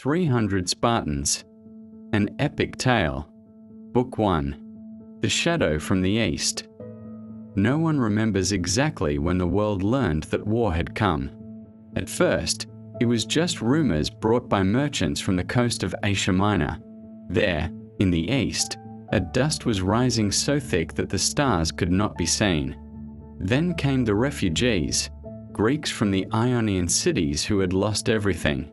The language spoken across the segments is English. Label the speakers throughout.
Speaker 1: 300 Spartans. An Epic Tale. Book 1. The Shadow from the East. No one remembers exactly when the world learned that war had come. At first, it was just rumors brought by merchants from the coast of Asia Minor. There, in the east, a dust was rising so thick that the stars could not be seen. Then came the refugees, Greeks from the Ionian cities who had lost everything: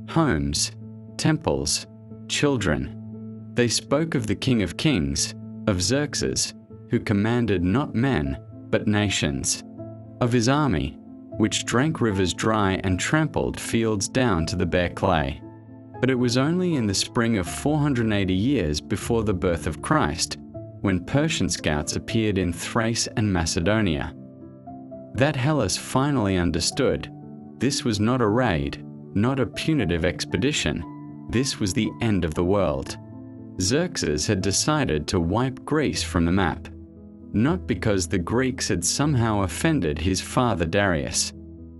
Speaker 1: homes, temples, children. They spoke of the King of Kings, of Xerxes, who commanded not men, but nations, of his army, which drank rivers dry and trampled fields down to the bare clay. But it was only in the spring of 480 years before the birth of Christ, when Persian scouts appeared in Thrace and Macedonia, that Hellas finally understood this was not a raid, not a punitive expedition. This was the end of the world. Xerxes had decided to wipe Greece from the map, not because the Greeks had somehow offended his father Darius,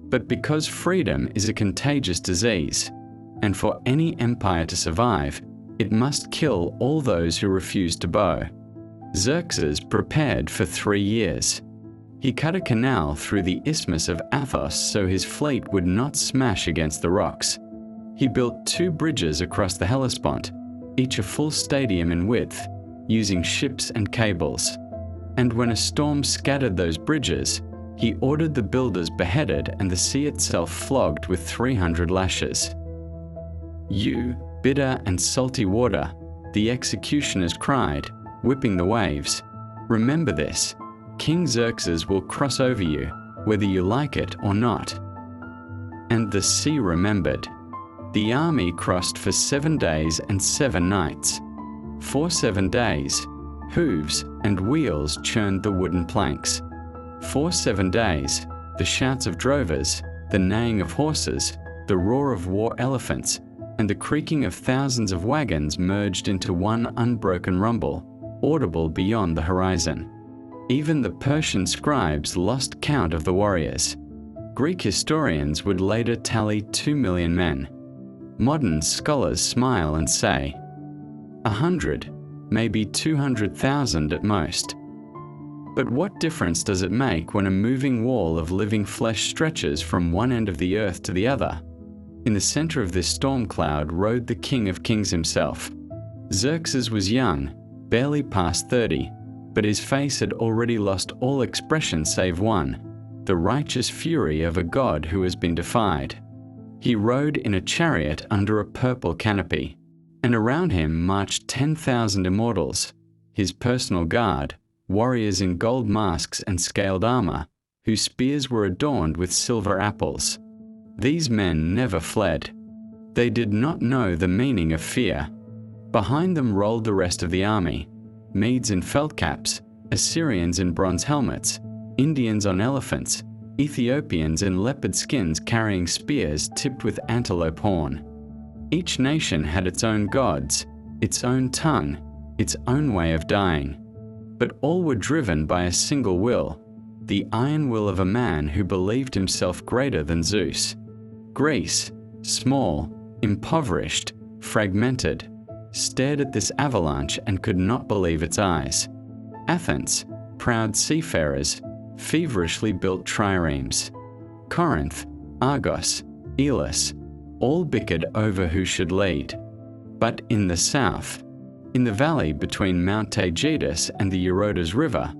Speaker 1: but because freedom is a contagious disease, and for any empire to survive, it must kill all those who refuse to bow. Xerxes prepared for 3 years. He cut a canal through the isthmus of Athos so his fleet would not smash against the rocks. He built 2 bridges across the Hellespont, each a full stadium in width, using ships and cables. And when a storm scattered those bridges, he ordered the builders beheaded and the sea itself flogged with 300 lashes. "You, bitter and salty water," the executioners cried, whipping the waves. "Remember this. King Xerxes will cross over you, whether you like it or not." And the sea remembered. The army crossed for 7 days and 7 nights. For 7 days, hooves and wheels churned the wooden planks. For 7 days, the shouts of drovers, the neighing of horses, the roar of war elephants, and the creaking of thousands of wagons merged into one unbroken rumble, audible beyond the horizon. Even the Persian scribes lost count of the warriors. Greek historians would later tally 2 million men. Modern scholars smile and say 100, maybe 200,000 at most. But what difference does it make when a moving wall of living flesh stretches from one end of the earth to the other? In the center of this storm cloud rode the King of Kings himself. Xerxes was young, barely past 30, but his face had already lost all expression save one: the righteous fury of a god who has been defied. He rode in a chariot under a purple canopy, and around him marched 10,000 immortals, his personal guard, warriors in gold masks and scaled armor, whose spears were adorned with silver apples. These men never fled. They did not know the meaning of fear. Behind them rolled the rest of the army: Medes in felt caps, Assyrians in bronze helmets, Indians on elephants, Ethiopians in leopard skins carrying spears tipped with antelope horn. Each nation had its own gods, its own tongue, its own way of dying. But all were driven by a single will, the iron will of a man who believed himself greater than Zeus. Greece, small, impoverished, fragmented, stared at this avalanche and could not believe its eyes. Athens, proud seafarers, feverishly built triremes. Corinth, Argos, Elis, all bickered over who should lead. But in the south, in the valley between Mount Taygetus and the Eurotas River,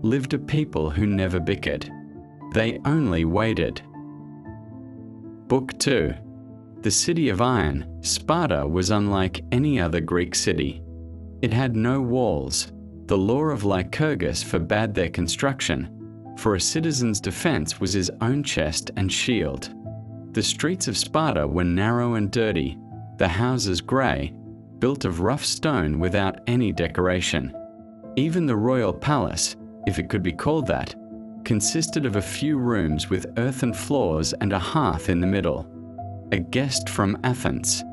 Speaker 1: lived a people who never bickered. They only waited. Book 2. The city of iron, Sparta, was unlike any other Greek city. It had no walls. The law of Lycurgus forbade their construction, for a citizen's defense was his own chest and shield. The streets of Sparta were narrow and dirty, the houses grey, built of rough stone without any decoration. Even the royal palace, if it could be called that, consisted of a few rooms with earthen floors and a hearth in the middle. A guest from Athens,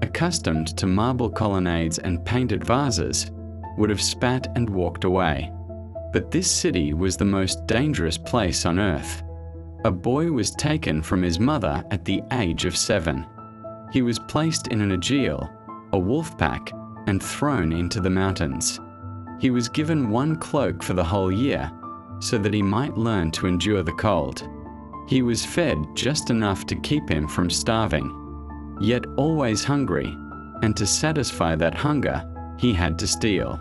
Speaker 1: accustomed to marble colonnades and painted vases, would have spat and walked away. But this city was the most dangerous place on earth. A boy was taken from his mother at the age of 7. He was placed in an aegeal, a wolf pack, and thrown into the mountains. He was given one cloak for the whole year, so that he might learn to endure the cold. He was fed just enough to keep him from starving, yet always hungry, and to satisfy that hunger, he had to steal.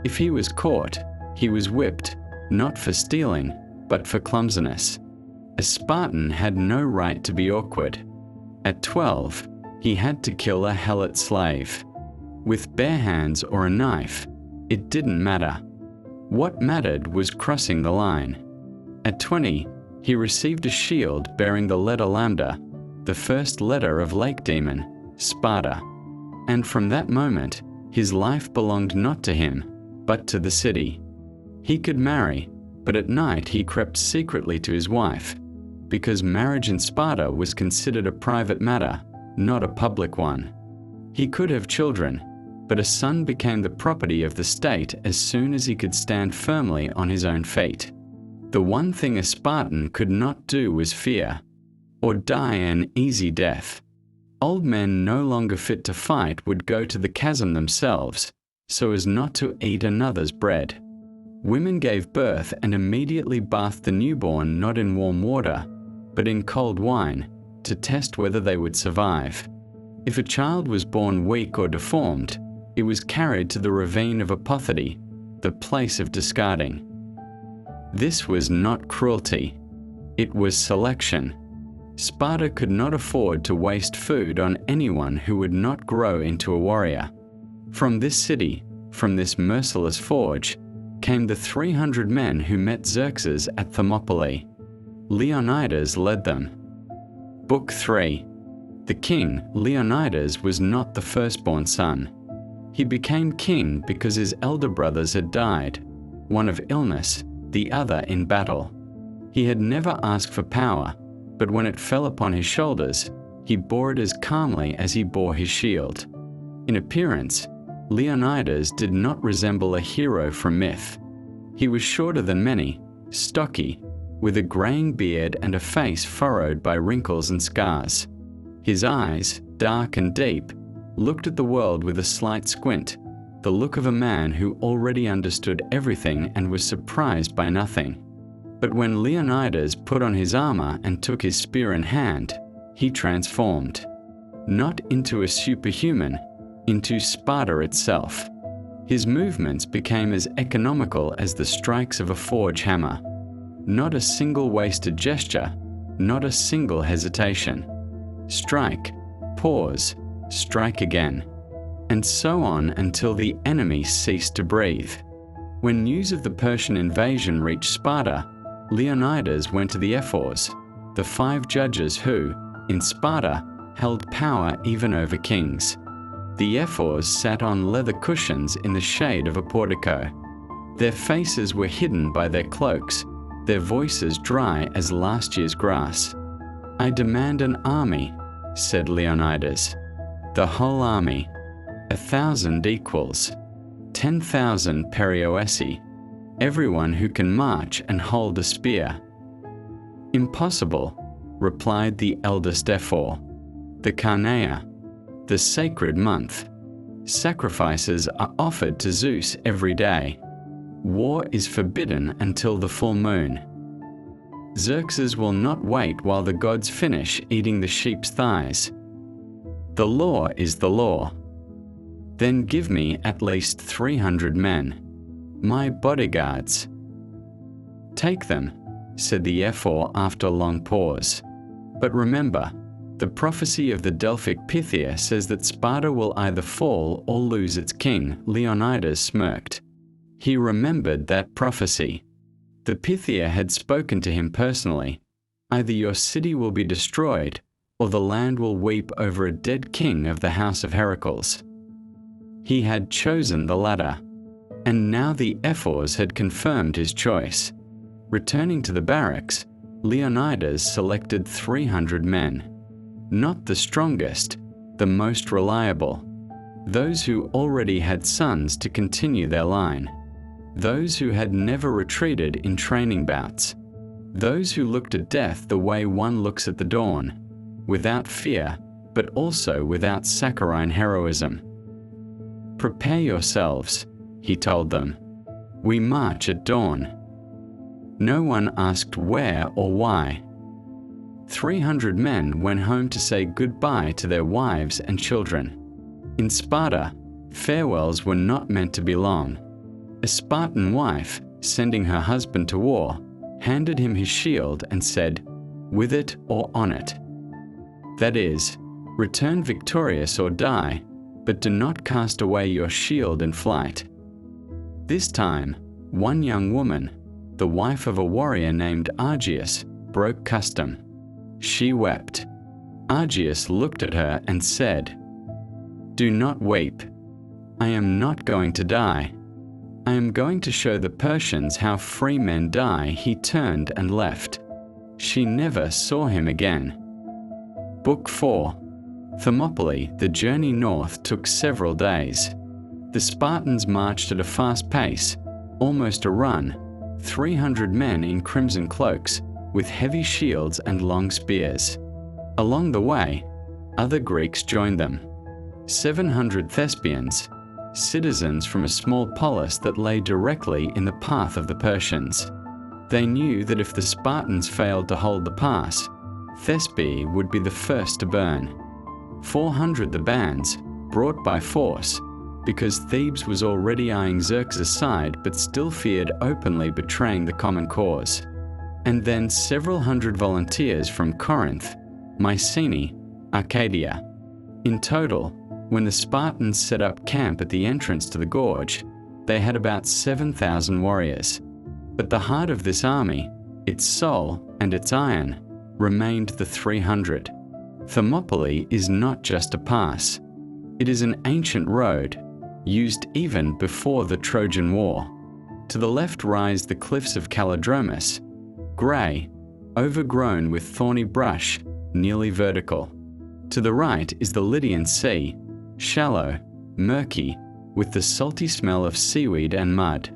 Speaker 1: If he was caught, he was whipped, not for stealing, but for clumsiness. A Spartan had no right to be awkward. At 12, he had to kill a helot slave. With bare hands or a knife, it didn't matter. What mattered was crossing the line. At 20, he received a shield bearing the letter lambda, the first letter of lake demon, Sparta. And from that moment, his life belonged not to him, but to the city. He could marry, but at night he crept secretly to his wife, because marriage in Sparta was considered a private matter, not a public one. He could have children, but a son became the property of the state as soon as he could stand firmly on his own feet. The one thing a Spartan could not do was fear, or die an easy death. Old men no longer fit to fight would go to the chasm themselves, so as not to eat another's bread. Women gave birth and immediately bathed the newborn not in warm water, but in cold wine, to test whether they would survive. If a child was born weak or deformed, it was carried to the ravine of Ephialtes, the place of discarding. This was not cruelty, it was selection. Sparta could not afford to waste food on anyone who would not grow into a warrior. From this city, from this merciless forge, came the 300 men who met Xerxes at Thermopylae. Leonidas led them. Book 3. The king, Leonidas, was not the firstborn son. He became king because his elder brothers had died, one of illness, the other in battle. He had never asked for power, but when it fell upon his shoulders, he bore it as calmly as he bore his shield. In appearance, Leonidas did not resemble a hero from myth. He was shorter than many, stocky, with a graying beard and a face furrowed by wrinkles and scars. His eyes, dark and deep, looked at the world with a slight squint, the look of a man who already understood everything and was surprised by nothing. But when Leonidas put on his armor and took his spear in hand, he transformed, not into a superhuman, into Sparta itself. His movements became as economical as the strikes of a forge hammer. Not a single wasted gesture, not a single hesitation. Strike, pause, strike again, and so on until the enemy ceased to breathe. When news of the Persian invasion reached Sparta, Leonidas went to the ephors, the 5 judges who, in Sparta, held power even over kings. The ephors sat on leather cushions in the shade of a portico. Their faces were hidden by their cloaks, their voices dry as last year's grass. "I demand an army," said Leonidas. "The whole army, 1,000 equals, 10,000 perioeci, everyone who can march and hold a spear." "Impossible," replied the eldest ephor. "The Carneia, the sacred month. Sacrifices are offered to Zeus every day. War is forbidden until the full moon. Xerxes will not wait while the gods finish eating the sheep's thighs. The law is the law. Then give me at least 300 men, my bodyguards." "Take them," said the ephor after a long pause. "But remember, the prophecy of the Delphic Pythia says that Sparta will either fall or lose its king." Leonidas smirked. He remembered that prophecy. The Pythia had spoken to him personally. Either your city will be destroyed, or the land will weep over a dead king of the house of Heracles. He had chosen the latter, and now the ephors had confirmed his choice. Returning to the barracks, Leonidas selected 300 men. Not the strongest, the most reliable. Those who already had sons to continue their line. Those who had never retreated in training bouts. Those who looked at death the way one looks at the dawn, without fear, but also without saccharine heroism. "Prepare yourselves," he told them. "We march at dawn." No one asked where or why. 300 men went home to say goodbye to their wives and children. In Sparta, farewells were not meant to be long. A Spartan wife, sending her husband to war, handed him his shield and said, "With it or on it." That is, return victorious or die, but do not cast away your shield in flight. This time, one young woman, the wife of a warrior named Argius, broke custom. She wept. Argius looked at her and said, "Do not weep. I am not going to die. I am going to show the Persians how free men die." He turned and left. She never saw him again. Book 4. Thermopylae. The journey north took several days. The Spartans marched at a fast pace, almost a run, 300 men in crimson cloaks, with heavy shields and long spears. Along the way, other Greeks joined them. 700 Thespians, citizens from a small polis that lay directly in the path of the Persians. They knew that if the Spartans failed to hold the pass, Thespiae would be the first to burn. 400 the bands, brought by force, because Thebes was already eyeing Xerxes' side but still feared openly betraying the common cause. And then several hundred volunteers from Corinth, Mycenae, Arcadia. In total, when the Spartans set up camp at the entrance to the gorge, they had about 7,000 warriors. But the heart of this army, its soul and its iron, remained the 300. Thermopylae is not just a pass. It is an ancient road, used even before the Trojan War. To the left rise the cliffs of Calidromus, grey, overgrown with thorny brush, nearly vertical. To the right is the Lydian Sea, shallow, murky, with the salty smell of seaweed and mud.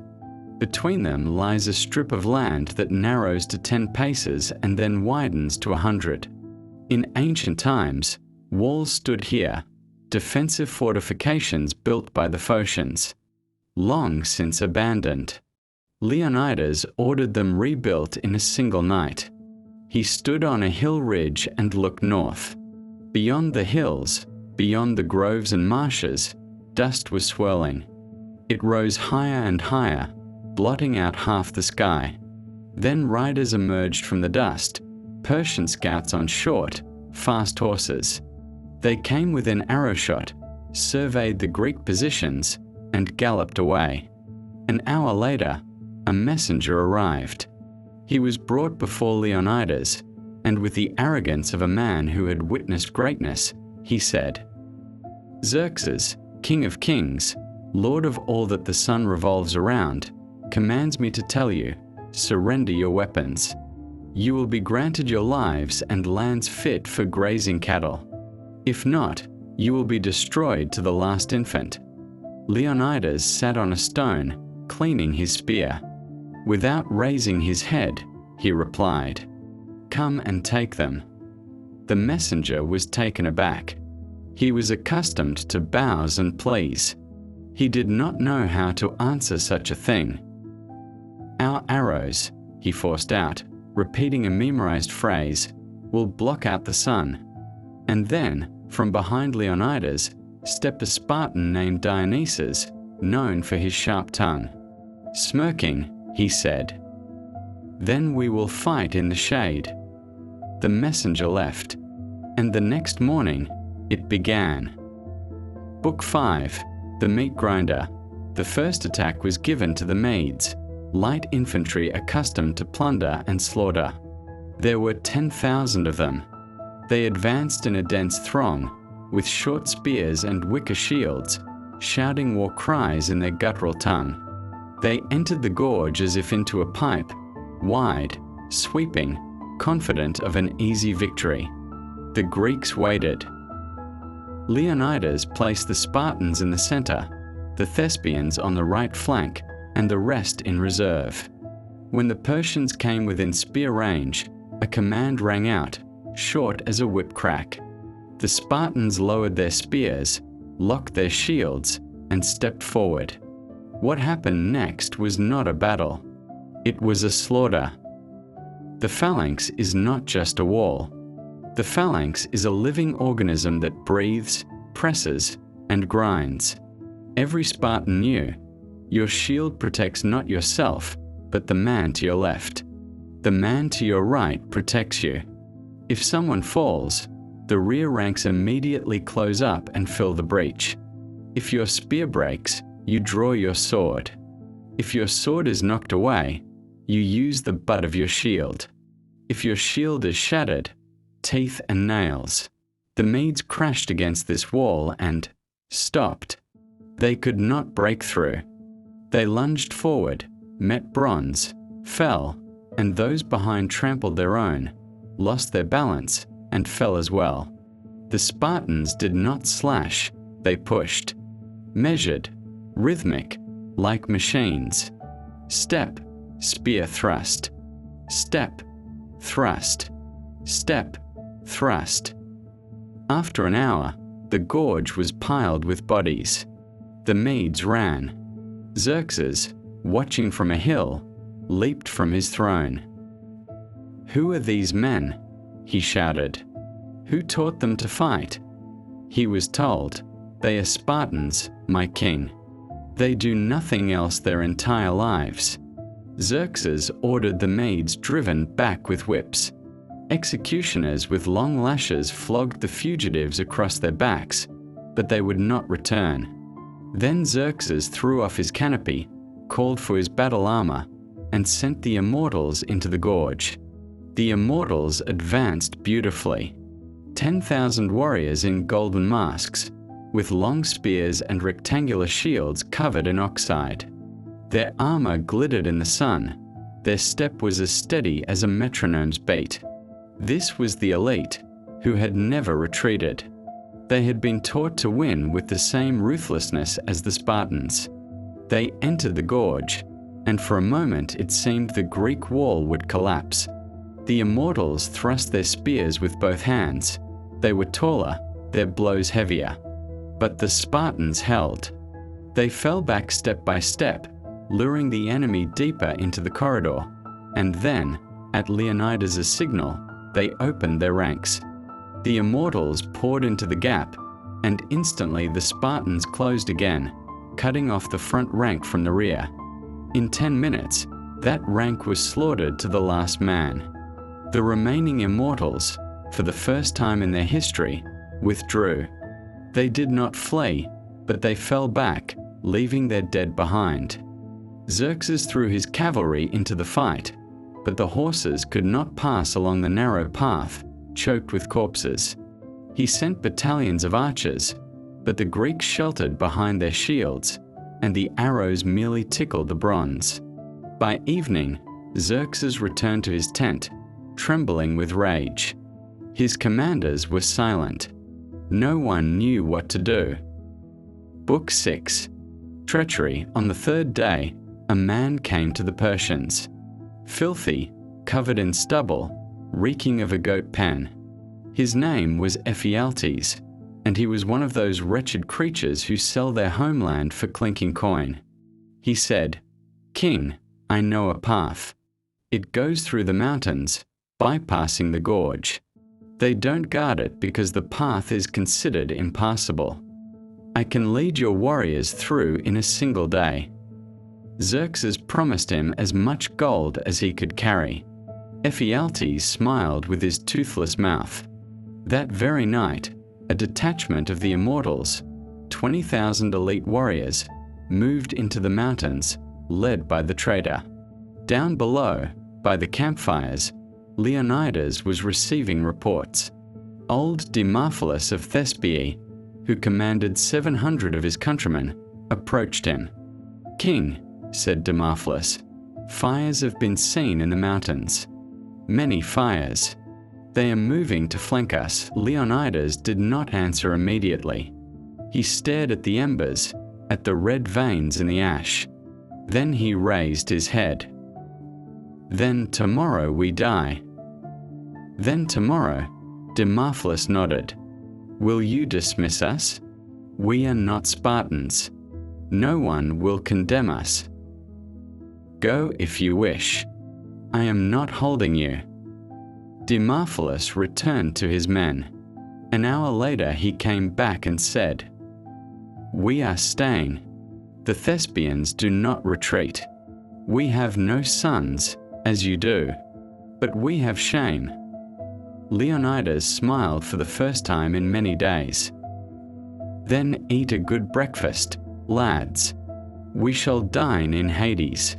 Speaker 1: Between them lies a strip of land that narrows to 10 paces and then widens to 100. In ancient times, walls stood here, defensive fortifications built by the Phocians, long since abandoned. Leonidas ordered them rebuilt in a single night. He stood on a hill ridge and looked north. Beyond the hills, beyond the groves and marshes, dust was swirling. It rose higher and higher, blotting out half the sky. Then riders emerged from the dust, Persian scouts on short, fast horses. They came within arrow shot, surveyed the Greek positions, and galloped away. An hour later, a messenger arrived. He was brought before Leonidas, and with the arrogance of a man who had witnessed greatness, he said, "Xerxes, king of kings, lord of all that the sun revolves around, commands me to tell you, surrender your weapons. You will be granted your lives and lands fit for grazing cattle. If not, you will be destroyed to the last infant." Leonidas sat on a stone, cleaning his spear. Without raising his head, he replied, "Come and take them." The messenger was taken aback. He was accustomed to bows and pleas. He did not know how to answer such a thing. "Our arrows," he forced out, repeating a memorized phrase, "will block out the sun." And then, from behind Leonidas, stepped a Spartan named Dionysus, known for his sharp tongue. Smirking, he said, "Then we will fight in the shade." The messenger left, and the next morning, it began. Book 5, The Meat Grinder. The first attack was given to the Medes, light infantry accustomed to plunder and slaughter. There were 10,000 of them. They advanced in a dense throng, with short spears and wicker shields, shouting war cries in their guttural tongue. They entered the gorge as if into a pipe, wide, sweeping, confident of an easy victory. The Greeks waited. Leonidas placed the Spartans in the center, the Thespians on the right flank, and the rest in reserve. When the Persians came within spear range, a command rang out, short as a whip crack. The Spartans lowered their spears, locked their shields, and stepped forward. What happened next was not a battle. It was a slaughter. The phalanx is not just a wall. The phalanx is a living organism that breathes, presses, and grinds. Every Spartan knew, your shield protects not yourself, but the man to your left. The man to your right protects you. If someone falls, the rear ranks immediately close up and fill the breach. If your spear breaks, you draw your sword. If your sword is knocked away, you use the butt of your shield. If your shield is shattered, teeth and nails. The Medes crashed against this wall and stopped. They could not break through. They lunged forward, met bronze, fell, and those behind trampled their own, lost their balance, and fell as well. The Spartans did not slash, they pushed. Measured, rhythmic, like machines. Step, spear thrust. Step, thrust. Step, thrust. After an hour, the gorge was piled with bodies. The Medes ran. Xerxes, watching from a hill, leaped from his throne. "Who are these men?" he shouted. "Who taught them to fight?" He was told, "They are Spartans, my king. They do nothing else their entire lives." Xerxes ordered the Medes driven back with whips. Executioners with long lashes flogged the fugitives across their backs, but they would not return. Then Xerxes threw off his canopy, called for his battle armor, and sent the Immortals into the gorge. The Immortals advanced beautifully. 10,000 warriors in golden masks, with long spears and rectangular shields covered in oxide. Their armor glittered in the sun. Their step was as steady as a metronome's beat. This was the elite, who had never retreated. They had been taught to win with the same ruthlessness as the Spartans. They entered the gorge, and for a moment it seemed the Greek wall would collapse. The Immortals thrust their spears with both hands. They were taller, their blows heavier. But the Spartans held. They fell back step by step, luring the enemy deeper into the corridor, and then, at Leonidas' signal, they opened their ranks. The Immortals poured into the gap, and instantly the Spartans closed again, cutting off the front rank from the rear. In 10 minutes, that rank was slaughtered to the last man. The remaining Immortals, for the first time in their history, withdrew. They did not flee, but they fell back, leaving their dead behind. Xerxes threw his cavalry into the fight, but the horses could not pass along the narrow path, choked with corpses. He sent battalions of archers, but the Greeks sheltered behind their shields, and the arrows merely tickled the bronze. By evening, Xerxes returned to his tent, trembling with rage. His commanders were silent. No one knew what to do. Book 6. Treachery. On the third day, a man came to the Persians. Filthy, covered in stubble, reeking of a goat pen. His name was Ephialtes, and he was one of those wretched creatures who sell their homeland for clinking coin. He said, "King, I know a path. It goes through the mountains, bypassing the gorge. They don't guard it because the path is considered impassable. I can lead your warriors through in a single day." Xerxes promised him as much gold as he could carry. Ephialtes smiled with his toothless mouth. That very night, a detachment of the Immortals, 20,000 elite warriors, moved into the mountains, led by the traitor. Down below, by the campfires, Leonidas was receiving reports. Old Demophilus of Thespians, who commanded 700 of his countrymen, approached him. "King," said Demophilus, "fires have been seen in the mountains. Many fires. They are moving to flank us." Leonidas did not answer immediately. He stared at the embers, at the red veins in the ash. Then he raised his head. "Then tomorrow we die." "Then tomorrow," Demophilus nodded. Will you dismiss us? We are not Spartans. No one will condemn us. Go if you wish. I am not holding you." Demophilus returned to his men. An hour later he came back and said, "We are staying. The Thespians do not retreat. We have no sons, as you do, but we have shame." Leonidas smiled for the first time in many days. "Then eat a good breakfast, lads. We shall dine in Hades."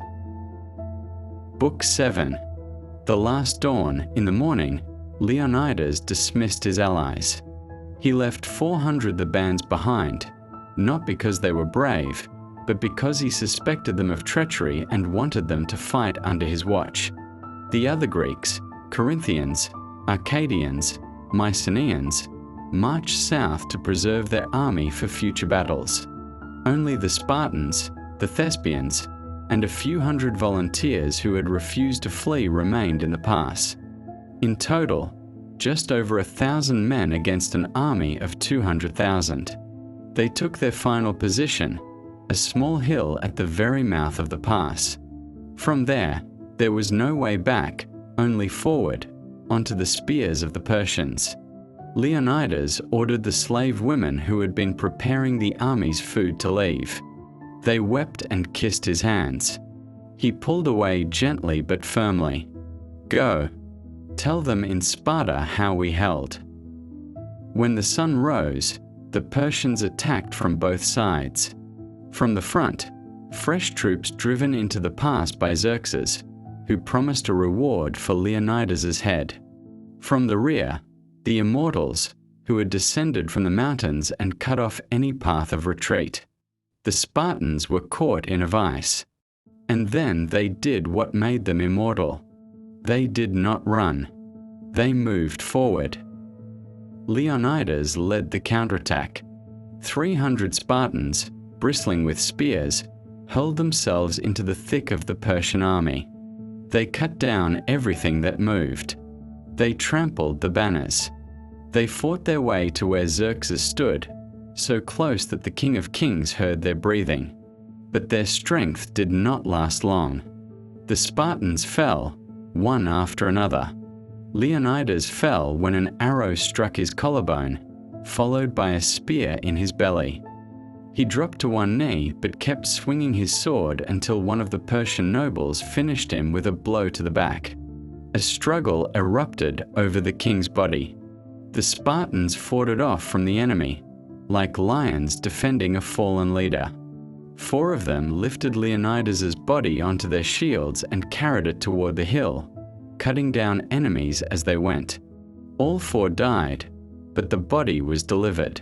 Speaker 1: Book 7. The last dawn, in the morning, Leonidas dismissed his allies. He left 400 the bands behind, not because they were brave, but because he suspected them of treachery and wanted them to fight under his watch. The other Greeks, Corinthians, Arcadians, Mycenaeans, marched south to preserve their army for future battles. Only the Spartans, the Thespians, and a few hundred volunteers who had refused to flee remained in the pass. In total, just over 1,000 men against an army of 200,000. They took their final position, a small hill at the very mouth of the pass. From there was no way back, only forward, onto the spears of the Persians. Leonidas ordered the slave women who had been preparing the army's food to leave. They wept and kissed his hands. He pulled away gently but firmly. "Go, tell them in Sparta how we held." When the sun rose, the Persians attacked from both sides. From the front, fresh troops driven into the pass by Xerxes, who promised a reward for Leonidas's head. From the rear, the Immortals, who had descended from the mountains and cut off any path of retreat. The Spartans were caught in a vice, and then they did what made them immortal. They did not run. They moved forward. Leonidas led the counterattack. 300 Spartans, bristling with spears, hurled themselves into the thick of the Persian army. They cut down everything that moved. They trampled the banners. They fought their way to where Xerxes stood, so close that the King of Kings heard their breathing. But their strength did not last long. The Spartans fell, one after another. Leonidas fell when an arrow struck his collarbone, followed by a spear in his belly. He dropped to one knee but kept swinging his sword until one of the Persian nobles finished him with a blow to the back. A struggle erupted over the king's body. The Spartans fought it off from the enemy, like lions defending a fallen leader. 4 of them lifted Leonidas's body onto their shields and carried it toward the hill, cutting down enemies as they went. All 4 died, but the body was delivered.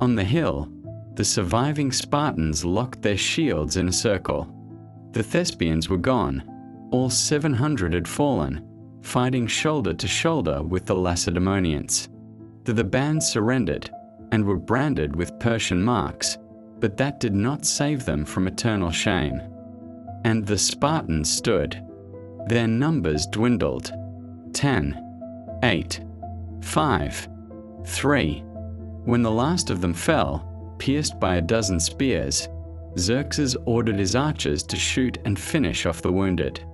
Speaker 1: On the hill, the surviving Spartans locked their shields in a circle. The Thespians were gone. All 700 had fallen, fighting shoulder to shoulder with the Lacedaemonians. The bands surrendered and were branded with Persian marks, but that did not save them from eternal shame. And the Spartans stood. Their numbers dwindled. 10, 8, 5, 3. When the last of them fell, pierced by a dozen spears, Xerxes ordered his archers to shoot and finish off the wounded.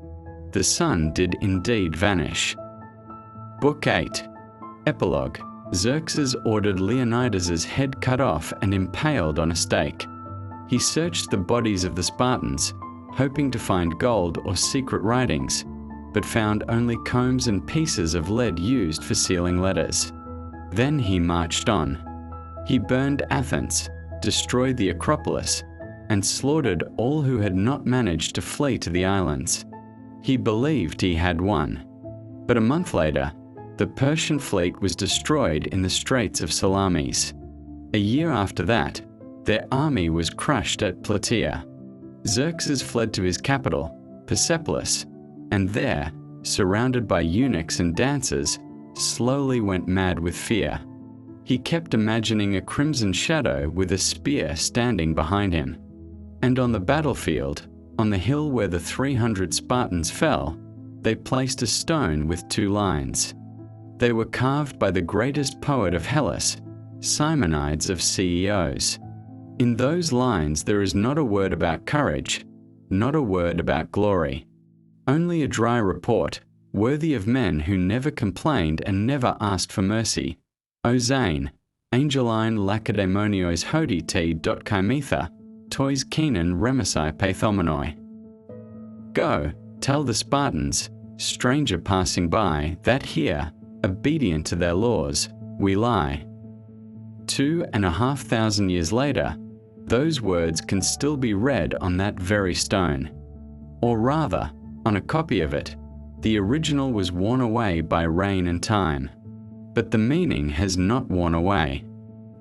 Speaker 1: The sun did indeed vanish. Book 8. Epilogue. Xerxes ordered Leonidas's head cut off and impaled on a stake. He searched the bodies of the Spartans, hoping to find gold or secret writings, but found only combs and pieces of lead used for sealing letters. Then he marched on. He burned Athens, destroyed the Acropolis, and slaughtered all who had not managed to flee to the islands. He believed he had won. But a month later, the Persian fleet was destroyed in the Straits of Salamis. A year after that, their army was crushed at Plataea. Xerxes fled to his capital, Persepolis, and there, surrounded by eunuchs and dancers, slowly went mad with fear. He kept imagining a crimson shadow with a spear standing behind him. And on the battlefield, on the hill where the 300 Spartans fell, they placed a stone with 2 lines. They were carved by the greatest poet of Hellas, Simonides of CEOs. In those lines there is not a word about courage, not a word about glory. Only a dry report, worthy of men who never complained and never asked for mercy. O Zane, Angeline Lacedaemonios hodite dot chimetha, tois kenan remisai pathomenoi. Go, tell the Spartans, stranger passing by, that here, obedient to their laws, we lie. 2,500 years later, those words can still be read on that very stone. Or rather, on a copy of it. The original was worn away by rain and time. But the meaning has not worn away.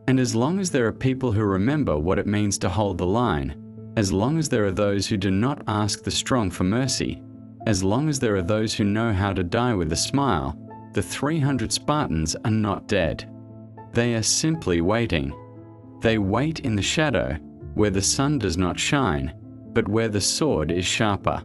Speaker 1: And as long as there are people who remember what it means to hold the line, as long as there are those who do not ask the strong for mercy, as long as there are those who know how to die with a smile, the 300 Spartans are not dead. They are simply waiting. They wait in the shadow, where the sun does not shine, but where the sword is sharper.